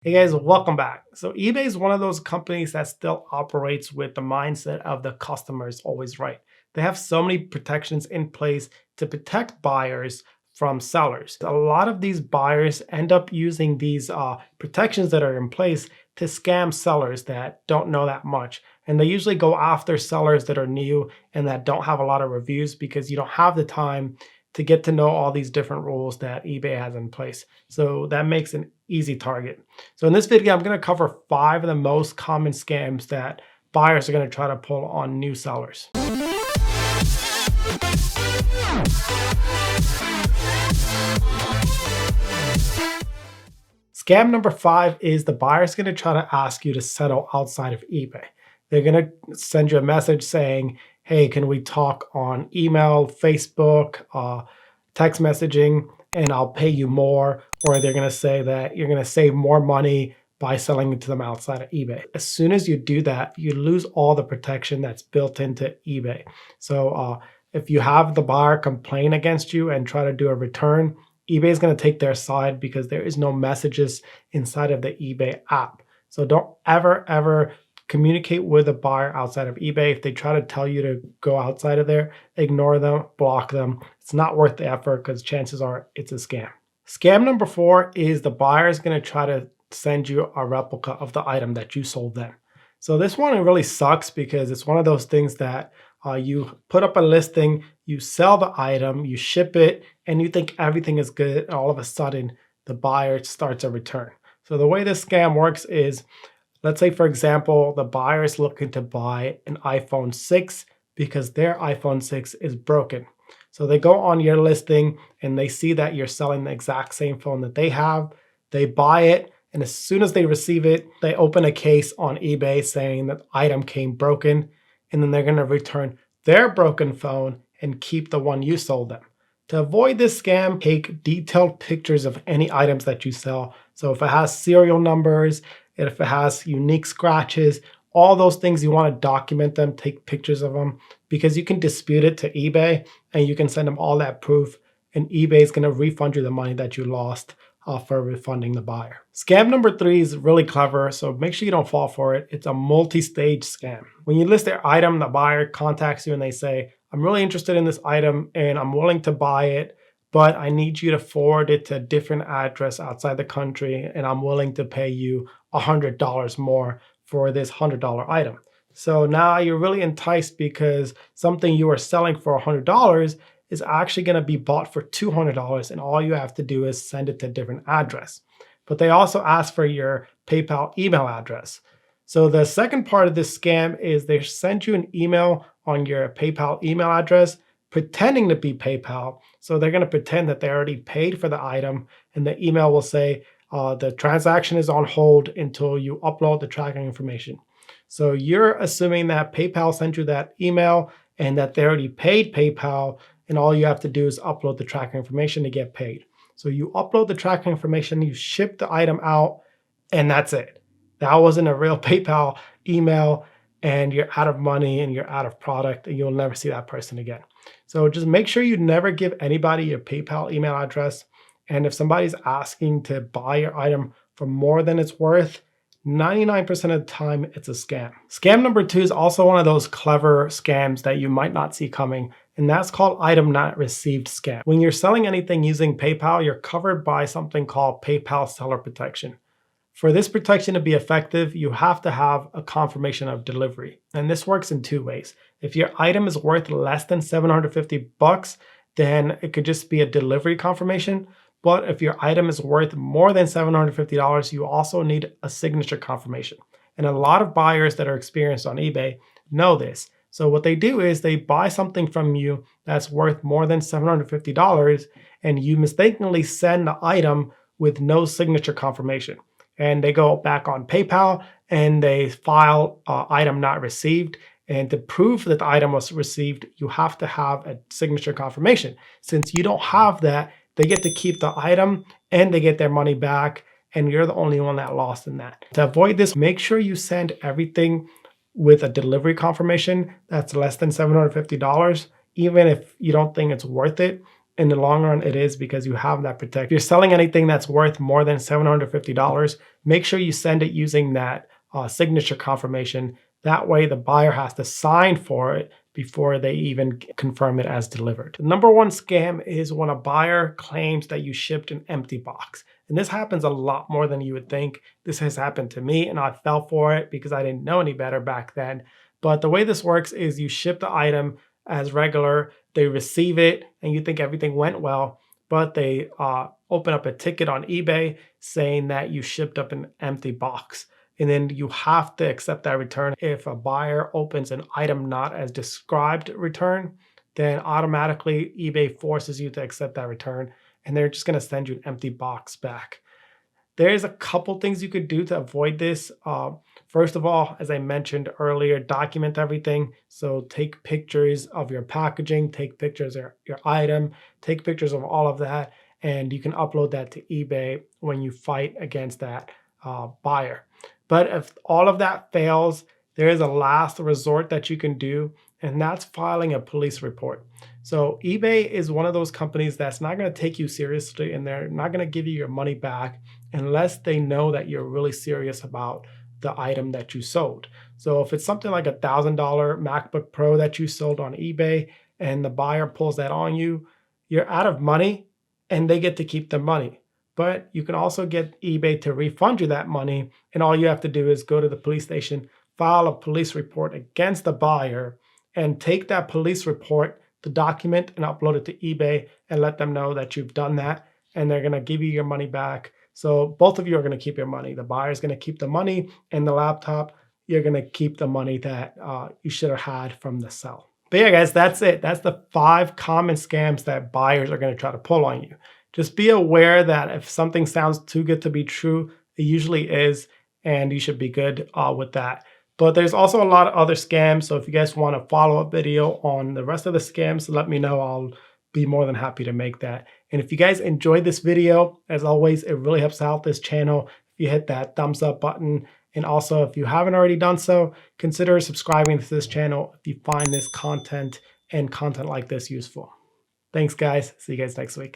Hey guys, welcome back. So eBay is one of those companies that still operates with the mindset of the customer is always right. They have so many protections in place to protect buyers from sellers. A lot of these buyers end up using these protections that are in place to scam sellers that don't know that much. And they usually go after sellers that are new and that don't have a lot of reviews because you don't have the time to get to know all these different rules that eBay has in place. So that makes an easy target. So in this video, I'm going to cover 5 of the most common scams that buyers are going to try to pull on new sellers. Scam number 5 is the buyer's going to try to ask you to settle outside of eBay. They're going to send you a message saying, hey, can we talk on email, Facebook, text messaging, and I'll pay you more. Or they're going to say that you're going to save more money by selling it to them outside of eBay. As soon as you do that, you lose all the protection that's built into eBay. So if you have the buyer complain against you and try to do a return, eBay is going to take their side because there is no messages inside of the eBay app. So don't ever communicate with a buyer outside of eBay. If they try to tell you to go outside of there, ignore them, block them. It's not worth the effort because chances are it's a scam. Scam number 4 is the buyer is going to try to send you a replica of the item that you sold them. So this one really sucks because it's one of those things that you put up a listing, you sell the item, you ship it, and you think everything is good. And all of a sudden, the buyer starts a return. So the way this scam works is, let's say, for example, the buyer is looking to buy an iPhone 6 because their iPhone 6 is broken. So they go on your listing and they see that you're selling the exact same phone that they have. They buy it. And as soon as they receive it, they open a case on eBay saying that the item came broken. And then they're going to return their broken phone and keep the one you sold them. To avoid this scam, take detailed pictures of any items that you sell. So if it has serial numbers, if it has unique scratches, all those things, you want to document them, take pictures of them, because you can dispute it to eBay and you can send them all that proof, and eBay is going to refund you the money that you lost for refunding the buyer. Scam number 3 is really clever, so make sure you don't fall for it. It's a multi-stage scam. When you list their item, the buyer contacts you and they say, I'm really interested in this item and I'm willing to buy it, but I need you to forward it to a different address outside the country, and I'm willing to pay you $100 more for this $100 item. So now you're really enticed because something you are selling for $100 is actually going to be bought for $200, and all you have to do is send it to a different address. But they also ask for your PayPal email address. So the second part of this scam is they send you an email on your PayPal email address pretending to be PayPal. So they're going to pretend that they already paid for the item, and the email will say the transaction is on hold until you upload the tracking information. So you're assuming that PayPal sent you that email and that they already paid PayPal, and all you have to do is upload the tracking information to get paid. So you upload the tracking information, you ship the item out, and that's it. That wasn't a real PayPal email, and you're out of money and you're out of product, and you'll never see that person again. So just make sure you never give anybody your PayPal email address. And if somebody's asking to buy your item for more than it's worth, 99% of the time, it's a scam. Scam number 2 is also one of those clever scams that you might not see coming, and that's called item not received scam. When you're selling anything using PayPal, you're covered by something called PayPal seller protection. For this protection to be effective, you have to have a confirmation of delivery. And this works in 2 ways. If your item is worth less than $750, then it could just be a delivery confirmation. But if your item is worth more than $750, you also need a signature confirmation. And a lot of buyers that are experienced on eBay know this. So what they do is they buy something from you that's worth more than $750, and you mistakenly send the item with no signature confirmation. And they go back on PayPal and they file item not received. And to prove that the item was received, you have to have a signature confirmation. Since you don't have that, they get to keep the item and they get their money back, and you're the only one that lost in that. To avoid this, make sure you send everything with a delivery confirmation that's less than $750, even if you don't think it's worth it. In the long run, it is because you have that protection. If you're selling anything that's worth more than $750, make sure you send it using that signature confirmation. That way the buyer has to sign for it before they even confirm it as delivered. The number one scam is when a buyer claims that you shipped an empty box. And this happens a lot more than you would think. This has happened to me and I fell for it because I didn't know any better back then. But the way this works is you ship the item as regular, they receive it and you think everything went well, but they open up a ticket on eBay saying that you shipped up an empty box. And then you have to accept that return. If a buyer opens an item not as described return, then automatically eBay forces you to accept that return and they're just gonna send you an empty box back. There's a couple things you could do to avoid this. First of all, as I mentioned earlier, document everything. So take pictures of your packaging, take pictures of your item, take pictures of all of that, and you can upload that to eBay when you fight against that buyer. But if all of that fails, there is a last resort that you can do, and that's filing a police report. So eBay is one of those companies that's not going to take you seriously and they're not going to give you your money back unless they know that you're really serious about the item that you sold. So if it's something like $1,000 MacBook Pro that you sold on eBay and the buyer pulls that on you, you're out of money and they get to keep the money. But you can also get eBay to refund you that money, and all you have to do is go to the police station, file a police report against the buyer, and take that police report, the document, and upload it to eBay and let them know that you've done that, and they're gonna give you your money back. So both of you are gonna keep your money. The buyer's gonna keep the money, and the laptop, you're gonna keep the money that you should have had from the sell. But yeah, guys, that's it. That's the 5 common scams that buyers are gonna try to pull on you. Just be aware that if something sounds too good to be true, it usually is, and you should be good with that. But there's also a lot of other scams. So if you guys want a follow-up video on the rest of the scams, let me know. I'll be more than happy to make that. And if you guys enjoyed this video, as always, it really helps out this channel if you hit that thumbs up button. And also, if you haven't already done so, consider subscribing to this channel if you find this content and content like this useful. Thanks, guys. See you guys next week.